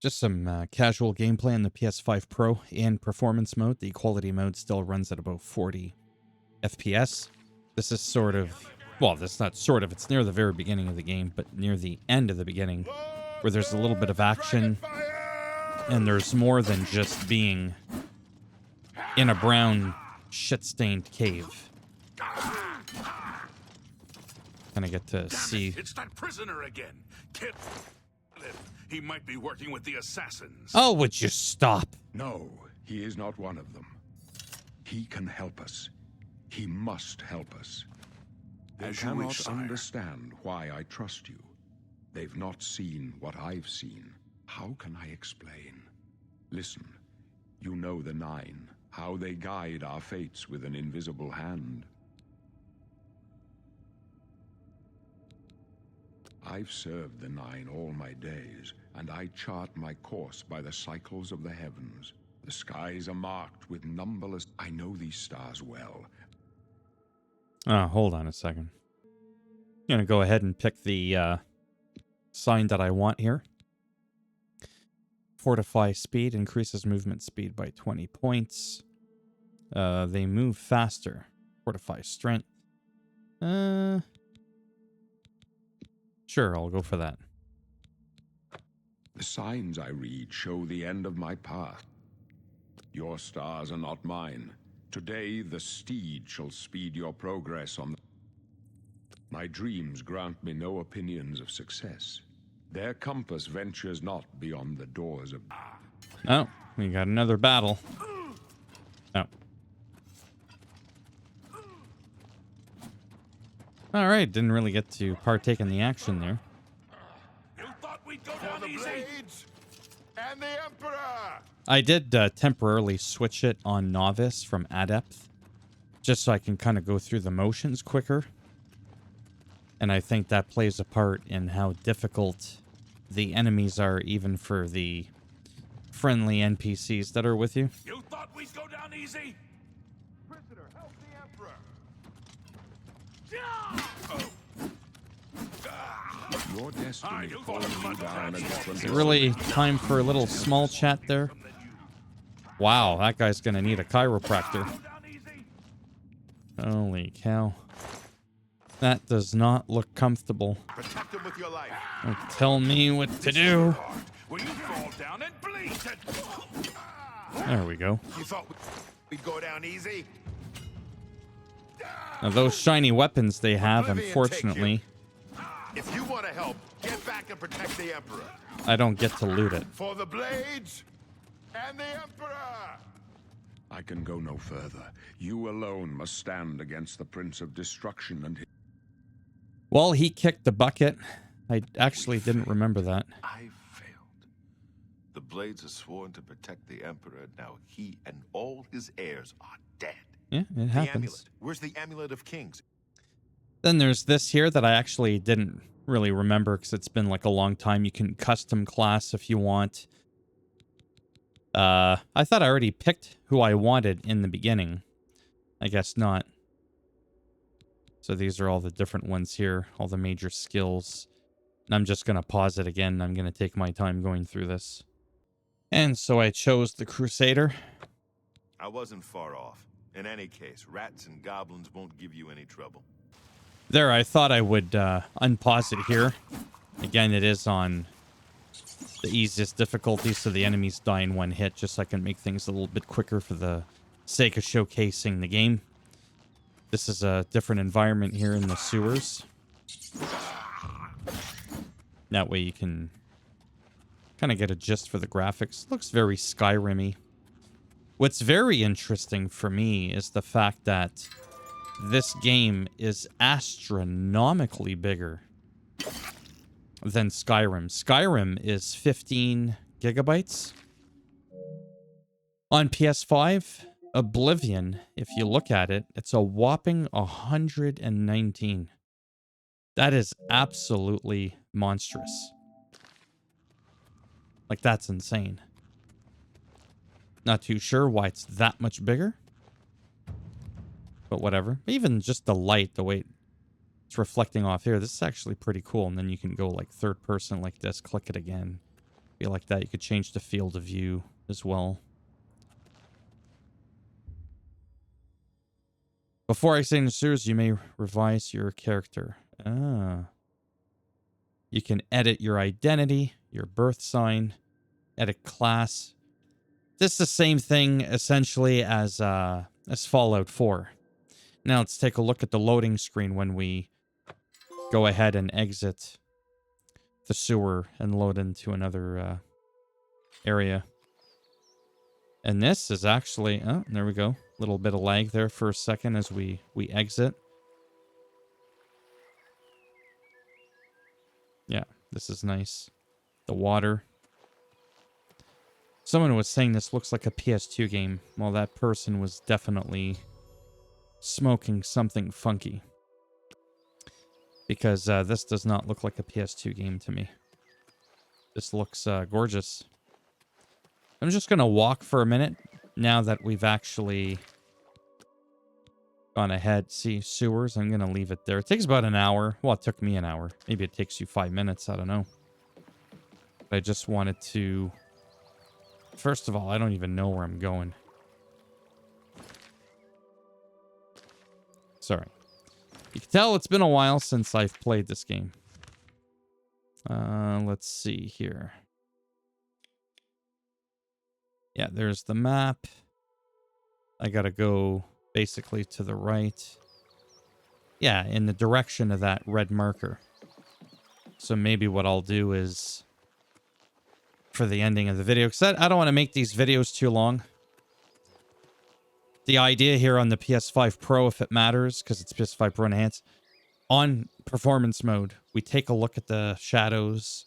Just some casual gameplay on the PS5 Pro in performance mode. The quality mode still runs at about 40 FPS. This is sort of, well, that's not sort of, it's near the very beginning of the game, but near the end of the beginning, where there's a little bit of action, and there's more than just being in a brown, shit-stained cave. Kind of get to see. It's that prisoner again. Kid. He might be working with the assassins. Oh, would you stop? No, he is not one of them. He can help us. He must help us. They As you cannot wish, sire. understand why I trust you. They've not seen what I've seen. How can I explain? Listen, you know the Nine, how they guide our fates with an invisible hand. I've served the Nine all my days, and I chart my course by the cycles of the heavens. The skies are marked with numberless... I know these stars well. Hold on a second. I'm going to go ahead and pick the sign that I want here. Fortify speed, increases movement speed by 20 points. They move faster. Fortify strength. Sure, I'll go for that. The signs I read show the end of my path. Your stars are not mine. Today, the steed shall speed your progress on... My dreams grant me no opinions of success. Their compass ventures not beyond the doors of... Oh, we got another battle. Oh. Alright, didn't really get to partake in the action there. You thought we'd go down easy? And the Emperor! I did temporarily switch it on Novice from Adept, just so I can kind of go through the motions quicker. And I think that plays a part in how difficult the enemies are, even for the friendly NPCs that are with you. You thought we'd go down easy? Prisoner, help the Emperor! Your destiny you pulls thought you down a different... Is it really time for a little small chat there? Wow, that guy's gonna need a chiropractor. Go down easy. Holy cow. That does not look comfortable. Protect him with your life. Don't tell me what to do. Will you fall down and bleed? There we go. You thought we'd go down easy? Now those shiny weapons they have, Oblivion, unfortunately, If you want to help, get back and protect the Emperor. I don't get to loot it. For the blades and the Emperor! I can go no further. You alone must stand against the Prince of Destruction and his... Well, he kicked the bucket. I actually didn't remember that. I failed. The Blades are sworn to protect the Emperor. Now he and all his heirs are dead. Yeah, it The happens. amulet. Where's the Amulet of Kings? Then there's this here that I actually didn't really remember because it's been like a long time. You can custom class if you want. I thought I already picked who I wanted in the beginning. I guess not. So these are all the different ones here, all the major skills. And I'm just going to pause it again. I'm going to take my time going through this. And so I chose the Crusader. I wasn't far off. In any case, rats and goblins won't give you any trouble. There, I thought I would unpause it here. Again, it is on the easiest difficulty, so the enemies die in one hit, just so I can make things a little bit quicker for the sake of showcasing the game. This is a different environment here in the sewers. That way you can kind of get a gist for the graphics. Looks very Skyrim-y. What's very interesting for me is the fact that this game is astronomically bigger than Skyrim. Skyrim is 15 gigabytes. On PS5, Oblivion, if you look at it, it's a whopping 119. That is absolutely monstrous. Like, that's insane. Not too sure why it's that much bigger. But whatever. Even just the light, the way it's reflecting off here, this is actually pretty cool. And then you can go like third person like this, click it again. Be like that. You could change the field of view as well. Before exiting the sewers, you may revise your character. Ah. You can edit your identity, your birth sign, edit class. This is the same thing, essentially, as Fallout 4. Now let's take a look at the loading screen when we go ahead and exit the sewer and load into another area. And this is actually... Oh, there we go. A little bit of lag there for a second as we exit. Yeah, this is nice. The water. Someone was saying this looks like a PS2 game. Well, that person was definitely smoking something funky. Because this does not look like a PS2 game to me. This looks gorgeous. I'm just going to walk for a minute now that we've actually gone ahead. See, sewers, I'm going to leave it there. It takes about an hour. Well, it took me an hour. Maybe it takes you 5 minutes. I don't know. But I just wanted to... First of all, I don't even know where I'm going. Sorry. You can tell it's been a while since I've played this game. Let's see here. Yeah, there's the map. I gotta go basically to the right. Yeah, in the direction of that red marker. So maybe what I'll do is... for the ending of the video, because I don't want to make these videos too long. The idea here on the PS5 Pro, if it matters, because it's PS5 Pro Enhanced, on performance mode, we take a look at the shadows,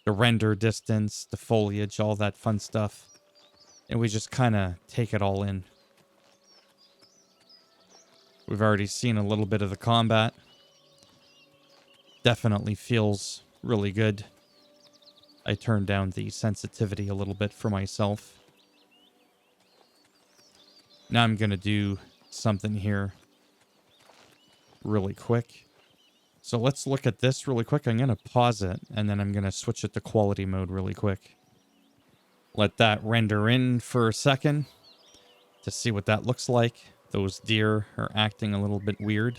the render distance, the foliage, all that fun stuff, and we just kind of take it all in. We've already seen a little bit of the combat. Definitely feels really good. I turned down the sensitivity a little bit for myself. Now I'm going to do something here really quick. So let's look at this really quick. I'm going to pause it, and then I'm going to switch it to quality mode really quick. Let that render in for a second to see what that looks like. Those deer are acting a little bit weird.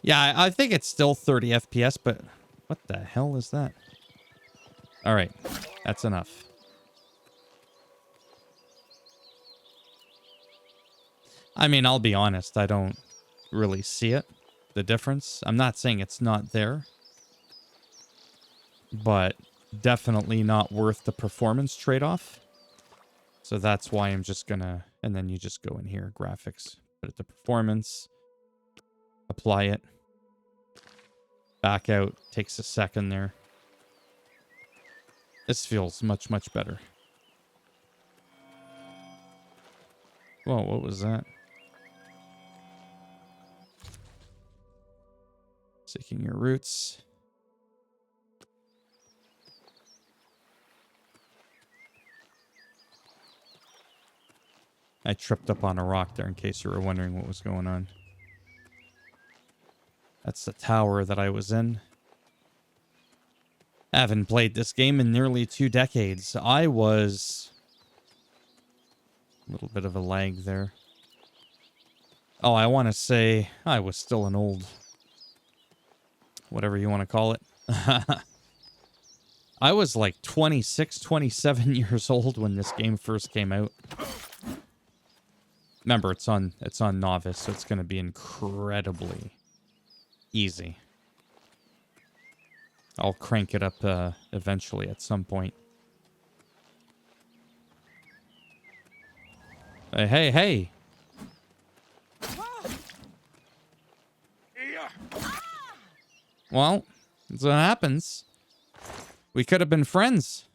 Yeah, I think it's still 30 FPS, but... what the hell is that? All right, that's enough. I mean, I'll be honest, I don't really see it, the difference. I'm not saying it's not there, but definitely not worth the performance trade-off. So that's why I'm just gonna, and then you just go in here, graphics, put it to performance, apply it. Back out. Takes a second there. This feels much, much better. Whoa, what was that? Seeking your roots. I tripped up on a rock there in case you were wondering what was going on. That's the tower that I was in. I haven't played this game in nearly 2 decades. I was... a little bit of a lag there. Oh, I want to say I was still an old... whatever you want to call it. I was like 26, 27 years old when this game first came out. Remember, it's on novice, so it's going to be incredibly... easy. I'll crank it up eventually at some point. Hey, hey! Well, that's what happens. We could have been friends.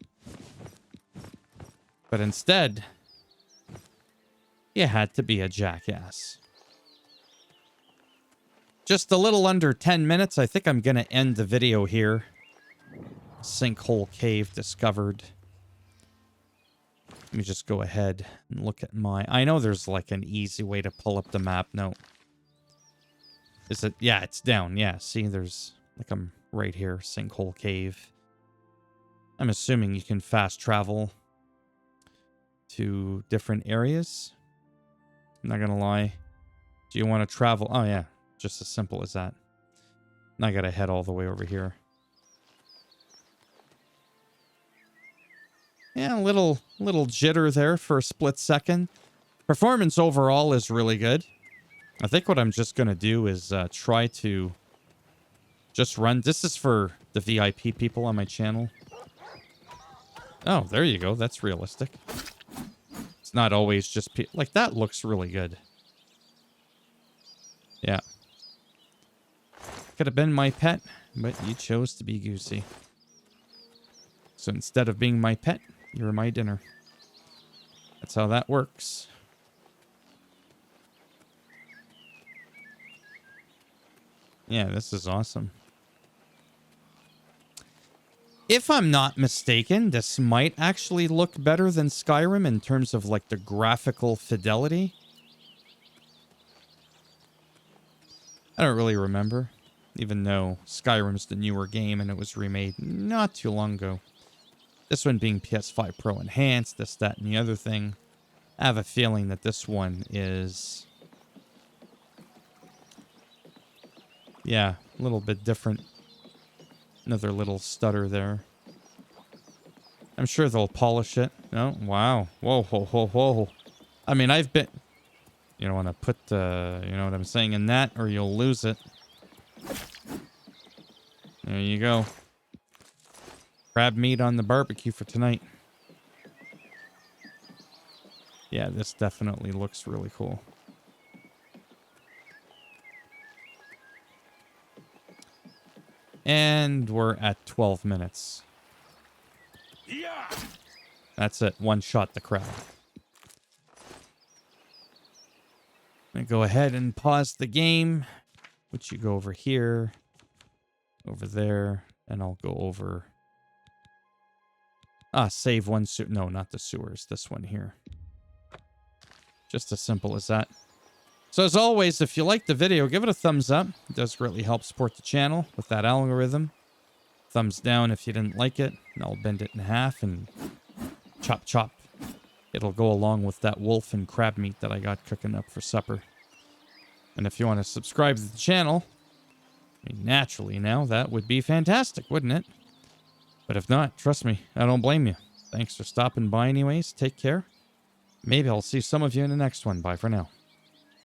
But instead, you had to be a jackass. Just a little under 10 minutes. I think I'm going to end the video here. Sinkhole cave discovered. Let me just go ahead and look at my... I know there's like an easy way to pull up the map. No. Is it? Yeah, it's down. Yeah, see, there's... like I'm right here, Sinkhole Cave. I'm assuming you can fast travel to different areas. I'm not gonna lie. Do you want to travel? Oh yeah, just as simple as that. And I gotta head all the way over here. Yeah, a little jitter there for a split second. Performance overall is really good. I think what I'm just gonna do is try to just run. This is for the VIP people on my channel. Oh, there you go. That's realistic. It's not always just like that. Looks really good. Yeah. Could have been my pet, but you chose to be Goosey. So instead of being my pet, you're my dinner. That's how that works. Yeah, this is awesome. If I'm not mistaken, this might actually look better than Skyrim in terms of like the graphical fidelity. I don't really remember, even though Skyrim's the newer game and it was remade not too long ago. This one being PS5 Pro enhanced, this, that, and the other thing. I have a feeling that this one is... yeah, a little bit different. Another little stutter there. I'm sure they'll polish it. Oh, wow. Whoa, whoa, whoa, whoa. I mean, I've been... you don't want to put, you know what I'm saying, in that, or you'll lose it. There you go. Crab meat on the barbecue for tonight. Yeah, this definitely looks really cool. And we're at 12 minutes. Yeah. That's it. One shot the crab. I'm going to go ahead and pause the game. Which you go over here. Over there. And I'll go over... save one sewer. No, not the sewers. This one here. Just as simple as that. So as always, if you like the video, give it a thumbs up. It does greatly help support the channel with that algorithm. Thumbs down if you didn't like it. And I'll bend it in half and chop chop. It'll go along with that wolf and crab meat that I got cooking up for supper. And if you want to subscribe to the channel, I mean, naturally now, that would be fantastic, wouldn't it? But if not, trust me, I don't blame you. Thanks for stopping by anyways. Take care. Maybe I'll see some of you in the next one. Bye for now.